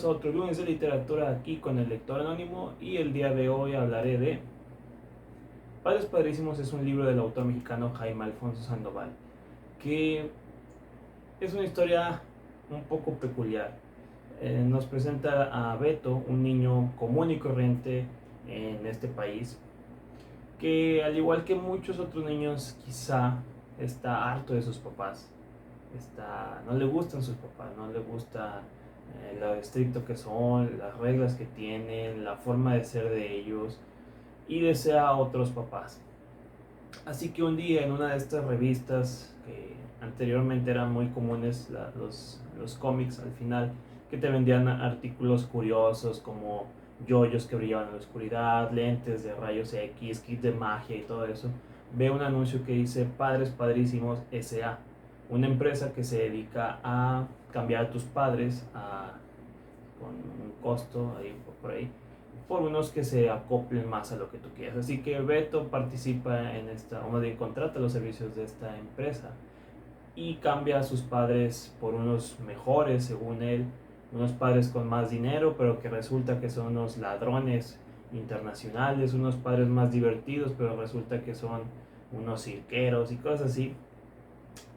a otro lunes de literatura aquí con el lector anónimo, y el día de hoy hablaré de Padres Padrísimos. Es un libro del autor mexicano Jaime Alfonso Sandoval, que es una historia un poco peculiar. Nos presenta a Beto, un niño común y corriente en este país, que al igual que muchos otros niños quizá está harto de sus papás. No le gustan sus papás, no le gusta lo estricto que son, las reglas que tienen, la forma de ser de ellos, y desea a otros papás. Así que un día en una de estas revistas que anteriormente eran muy comunes, los cómics al final, que te vendían artículos curiosos como yoyos que brillaban en la oscuridad, lentes de rayos X, kits de magia y todo eso, ve un anuncio que dice Padres Padrísimos S.A., una empresa que se dedica a cambiar a tus padres con un costo ahí por ahí, por unos que se acoplen más a lo que tú quieras. Así que Beto participa en esta, o más bien contrata los servicios de esta empresa y cambia a sus padres por unos mejores, según él, unos padres con más dinero, pero que resulta que son unos ladrones internacionales, unos padres más divertidos, pero resulta que son unos cirqueros y cosas así.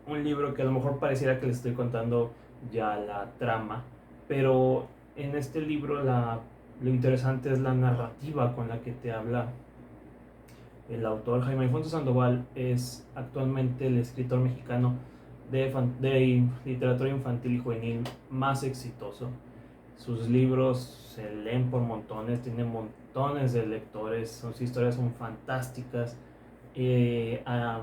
Un libro que a lo mejor pareciera que les estoy contando ya la trama, pero en este libro lo interesante es la narrativa con la que te habla el autor. Jaime Alfonso Sandoval es actualmente el escritor mexicano de literatura infantil y juvenil más exitoso. Sus libros se leen por montones, tiene montones de lectores, sus historias son fantásticas. eh, ah,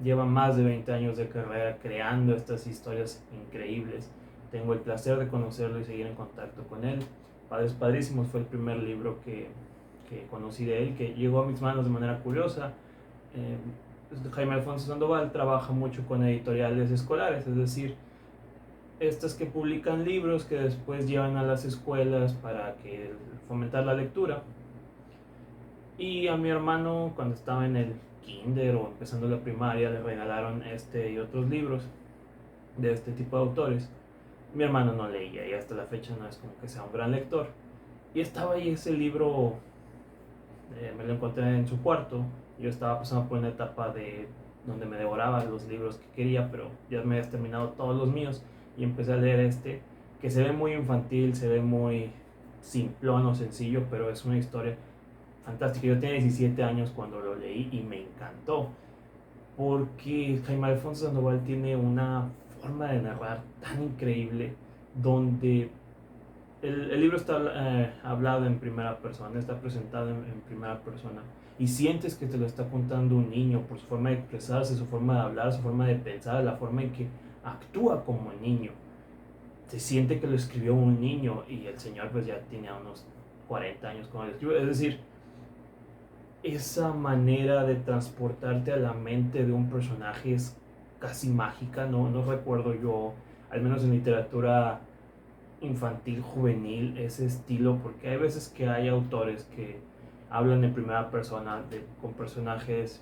Lleva más de 20 años de carrera creando estas historias increíbles. Tengo el placer de conocerlo y seguir en contacto con él. Padres Padrísimos fue el primer libro que conocí de él, que llegó a mis manos de manera curiosa. Jaime Alfonso Sandoval trabaja mucho con editoriales escolares, es decir, estas que publican libros que después llevan a las escuelas para fomentar la lectura. Y a mi hermano, cuando estaba en el kinder o empezando la primaria, le regalaron este y otros libros de este tipo de autores. Mi hermano no leía y hasta la fecha no es como que sea un gran lector. Y estaba ahí ese libro, me lo encontré en su cuarto. Yo estaba pasando por una etapa de donde me devoraba los libros que quería, pero ya me había terminado todos los míos y empecé a leer este, que se ve muy infantil, se ve muy simplón o sencillo, pero es una historia fantástica. Yo tenía 17 años cuando lo leí y me encantó, porque Jaime Alfonso Sandoval tiene una forma de narrar tan increíble, donde el libro está hablado en primera persona, está presentado en primera persona, y sientes que te lo está contando un niño por su forma de expresarse, su forma de hablar, su forma de pensar, la forma en que actúa como niño. Se siente que lo escribió un niño y el señor pues ya tenía unos 40 años cuando lo escribió. Es decir, esa manera de transportarte a la mente de un personaje es casi mágica. No recuerdo yo, al menos en literatura infantil, juvenil, ese estilo, porque hay veces que hay autores que hablan en primera persona con personajes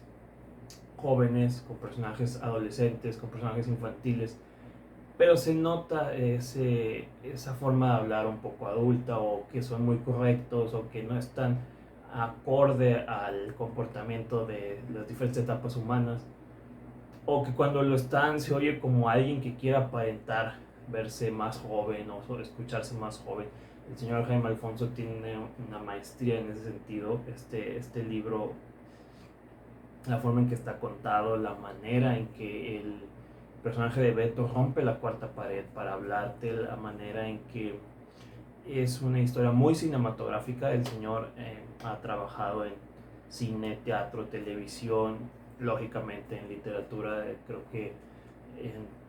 jóvenes, con personajes adolescentes, con personajes infantiles, pero se nota esa forma de hablar un poco adulta, o que son muy correctos o que no están acorde al comportamiento de las diferentes etapas humanas, o que cuando lo están se oye como alguien que quiera aparentar verse más joven o escucharse más joven. El señor Jaime Alfonso tiene una maestría en ese sentido. Este libro, la forma en que está contado, la manera en que el personaje de Beto rompe la cuarta pared para hablarte, la manera en que es una historia muy cinematográfica. El señor ha trabajado en cine, teatro, televisión, lógicamente en literatura. Creo que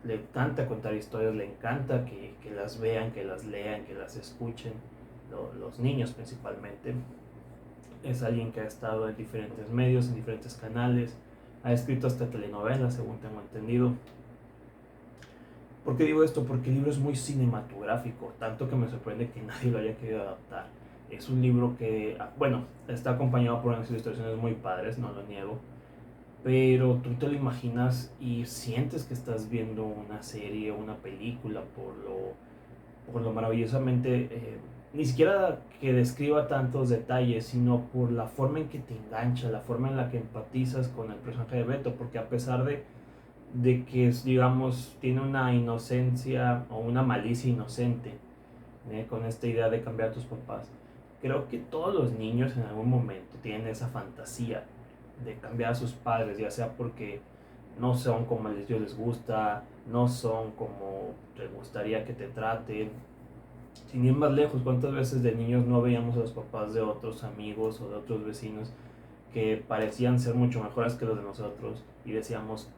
le encanta contar historias, le encanta que las vean, que las lean, que las escuchen, los niños principalmente. Es alguien que ha estado en diferentes medios, en diferentes canales, ha escrito hasta telenovelas, según tengo entendido. ¿Por qué digo esto? Porque el libro es muy cinematográfico, tanto que me sorprende que nadie lo haya querido adaptar. Es un libro que, bueno, está acompañado por unas ilustraciones muy padres, no lo niego, pero tú te lo imaginas y sientes que estás viendo una serie o una película por lo por lo maravillosamente, ni siquiera que describa tantos detalles, sino por la forma en que te engancha, la forma en la que empatizas con el personaje de Beto, porque a pesar de que, digamos, tiene una inocencia o una malicia inocente, con esta idea de cambiar a tus papás, creo que todos los niños en algún momento tienen esa fantasía de cambiar a sus padres, ya sea porque no son como a ellos les gusta, no son como te gustaría que te traten. Sin ir más lejos, ¿cuántas veces de niños no veíamos a los papás de otros amigos o de otros vecinos que parecían ser mucho mejores que los de nosotros y decíamos,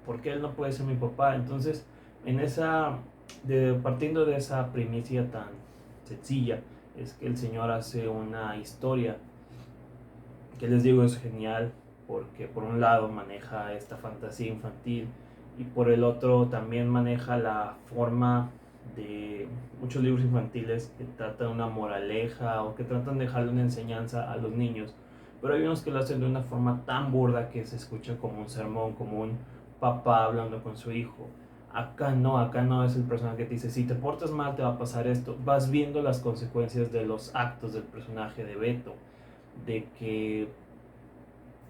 ¿por qué él no puede ser mi papá? Entonces, en esa, partiendo de esa primicia tan sencilla, es que el Señor hace una historia que les digo es genial, porque por un lado maneja esta fantasía infantil y por el otro también maneja la forma de muchos libros infantiles que tratan una moraleja o que tratan de dejarle una enseñanza a los niños, pero hay unos que lo hacen de una forma tan burda que se escucha como un sermón, como un papá hablando con su hijo. Acá no es el personaje que te dice, si te portas mal te va a pasar esto. Vas viendo las consecuencias de los actos del personaje de Beto, de que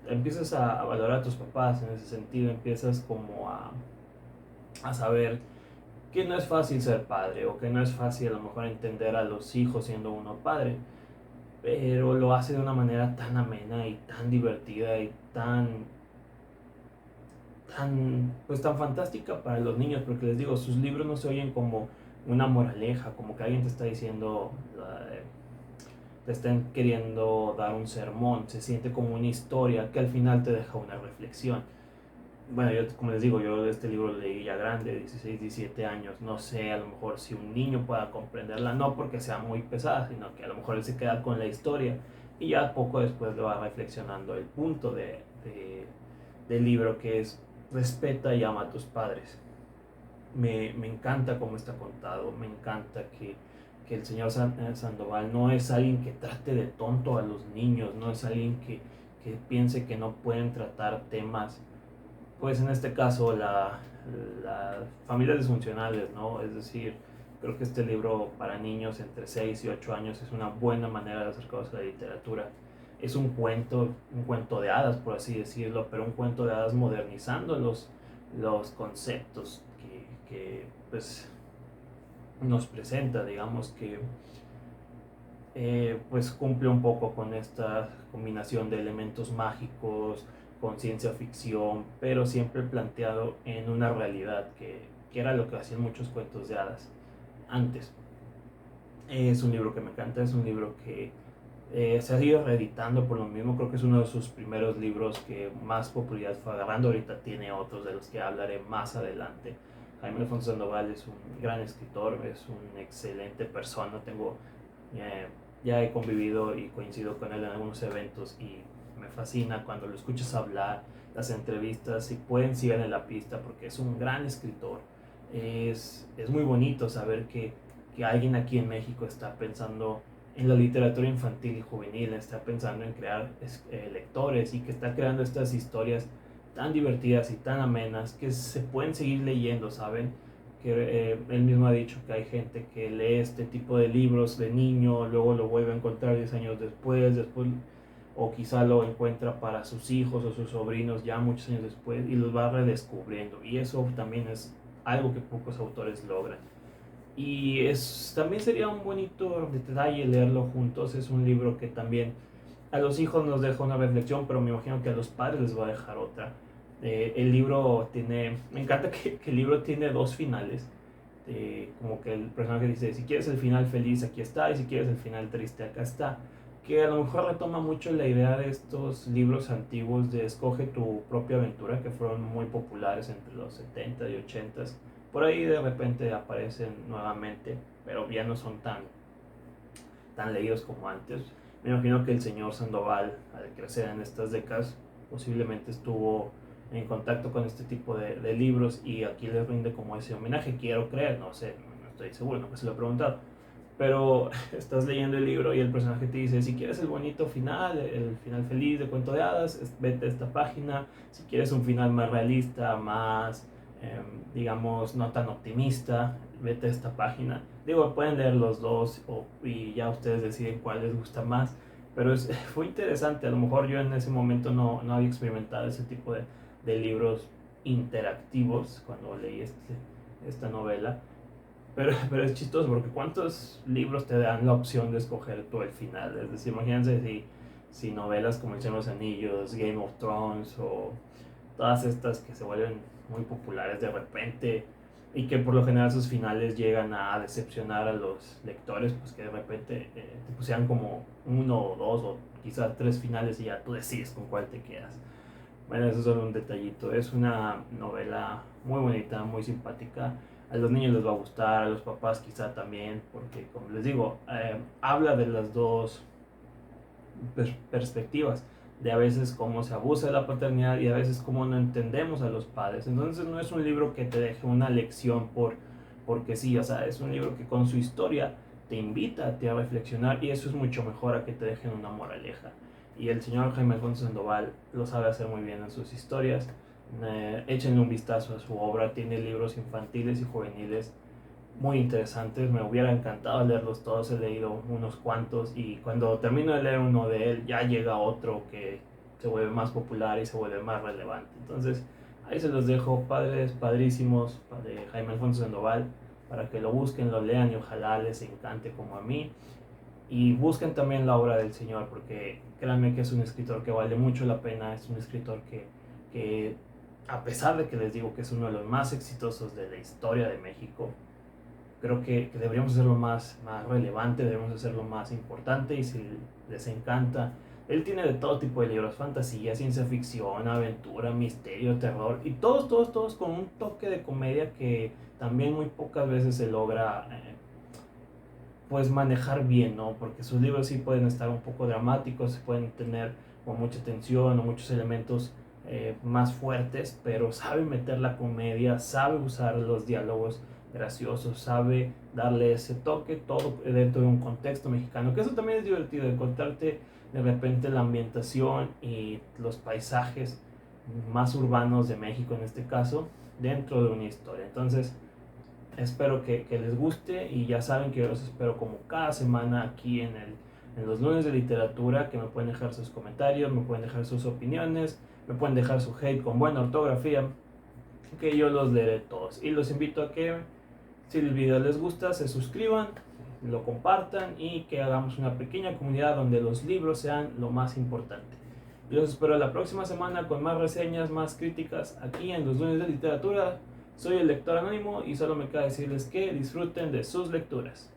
empiezas a valorar a tus papás en ese sentido, empiezas como a saber que no es fácil ser padre o que no es fácil a lo mejor entender a los hijos siendo uno padre, pero lo hace de una manera tan amena y tan divertida y pues tan fantástica para los niños, porque les digo, sus libros no se oyen como una moraleja, como que alguien te está diciendo, te estén queriendo dar un sermón, se siente como una historia que al final te deja una reflexión. Bueno, yo como les digo, yo este libro lo leí ya grande, 16, 17 años, no sé a lo mejor si un niño pueda comprenderla, no porque sea muy pesada, sino que a lo mejor él se queda con la historia y ya poco después lo va reflexionando. El punto del libro que es respeta y ama a tus padres. Me encanta cómo está contado, me encanta que el señor Sandoval no es alguien que trate de tonto a los niños, no es alguien que piense que no pueden tratar temas, pues en este caso las familias disfuncionales, ¿no? Es decir, creo que este libro para niños entre 6 y 8 años es una buena manera de acercarse a la literatura. Es un cuento de hadas, por así decirlo, pero un cuento de hadas modernizando los conceptos que pues nos presenta, digamos que pues cumple un poco con esta combinación de elementos mágicos, con ciencia ficción, pero siempre planteado en una realidad que era lo que hacían muchos cuentos de hadas antes. Es un libro que me encanta, es un libro que se ha ido reeditando por lo mismo, creo que es uno de sus primeros libros que más popularidad fue agarrando, ahorita tiene otros de los que hablaré más adelante. Jaime Alfonso Sandoval es un gran escritor, es una excelente persona, ya he convivido y coincido con él en algunos eventos y me fascina cuando lo escuchas hablar, las entrevistas, si pueden sigan en la pista porque es un gran escritor. Es muy bonito saber que alguien aquí en México está pensando en la literatura infantil y juvenil, está pensando en crear lectores y que está creando estas historias tan divertidas y tan amenas que se pueden seguir leyendo, ¿saben? Que él mismo ha dicho que hay gente que lee este tipo de libros de niño, luego lo vuelve a encontrar 10 años después, o quizá lo encuentra para sus hijos o sus sobrinos ya muchos años después y los va redescubriendo. Y eso también es algo que pocos autores logran. Y también sería un bonito detalle leerlo juntos. Es un libro que también a los hijos nos deja una reflexión, pero me imagino que a los padres les va a dejar otra. El libro me encanta que el libro tiene dos finales. Como que el personaje dice, si quieres el final feliz, aquí está, y si quieres el final triste, acá está. Que a lo mejor retoma mucho la idea de estos libros antiguos de escoge tu propia aventura, que fueron muy populares entre los 70 y 80. Por ahí de repente aparecen nuevamente, pero ya no son tan leídos como antes. Me imagino que el señor Sandoval, al crecer en estas décadas, posiblemente estuvo en contacto con este tipo de libros y aquí le rinde como ese homenaje, quiero creer, no sé, no estoy seguro, no se lo he preguntado. Pero estás leyendo el libro y el personaje te dice, si quieres el bonito final, el final feliz de Cuento de Hadas, vete a esta página. Si quieres un final más realista, más digamos, no tan optimista, vete a esta página. Digo, pueden leer los dos y ya ustedes deciden cuál les gusta más, pero fue interesante. A lo mejor yo en ese momento no había experimentado ese tipo de libros interactivos cuando leí esta novela. Pero es chistoso porque ¿cuántos libros te dan la opción de escoger tú el final? Es decir, imagínense si novelas como El Señor de los Anillos, Game of Thrones o todas estas que se vuelven muy populares de repente y que por lo general sus finales llegan a decepcionar a los lectores, pues que de repente te pusieran como uno o dos o quizás tres finales y ya tú decides con cuál te quedas. Bueno, eso es solo un detallito. Es una novela muy bonita, muy simpática. A los niños les va a gustar, a los papás quizá también, porque como les digo, habla de las dos perspectivas, de a veces cómo se abusa de la paternidad y a veces cómo no entendemos a los padres. Entonces no es un libro que te deje una lección porque sí, o sea, es un libro que con su historia te invita a ti a reflexionar y eso es mucho mejor a que te dejen una moraleja. Y el señor Jaime Alfonso Sandoval lo sabe hacer muy bien en sus historias. Échenle un vistazo a su obra, tiene libros infantiles y juveniles muy interesantes, me hubiera encantado leerlos todos, he leído unos cuantos y cuando termino de leer uno de él ya llega otro que se vuelve más popular y se vuelve más relevante. Entonces ahí se los dejo, padres padrísimos de Jaime Alfonso Sandoval, para que lo busquen, lo lean y ojalá les encante como a mí. Y busquen también la obra del señor porque créanme que es un escritor que vale mucho la pena, es un escritor que a pesar de que les digo que es uno de los más exitosos de la historia de México, creo que deberíamos hacerlo más relevante, deberíamos hacerlo más importante y si les encanta, él tiene de todo tipo de libros, fantasía, ciencia ficción, aventura, misterio, terror y todos con un toque de comedia que también muy pocas veces se logra pues manejar bien, ¿no? Porque sus libros sí pueden estar un poco dramáticos, pueden tener con mucha tensión o muchos elementos más fuertes, pero sabe meter la comedia, sabe usar los diálogos graciosos, sabe darle ese toque, todo dentro de un contexto mexicano, que eso también es divertido, encontrarte de repente la ambientación y los paisajes más urbanos de México en este caso, dentro de una historia. Entonces, espero que les guste y ya saben que yo los espero como cada semana aquí en los lunes de literatura, que me pueden dejar sus comentarios, me pueden dejar sus opiniones, me pueden dejar su hate con buena ortografía, que yo los leeré todos. Y los invito a que si el video les gusta se suscriban, lo compartan y que hagamos una pequeña comunidad donde los libros sean lo más importante. Yo los espero la próxima semana con más reseñas, más críticas aquí en los lunes de literatura. Soy el lector anónimo y solo me queda decirles que disfruten de sus lecturas.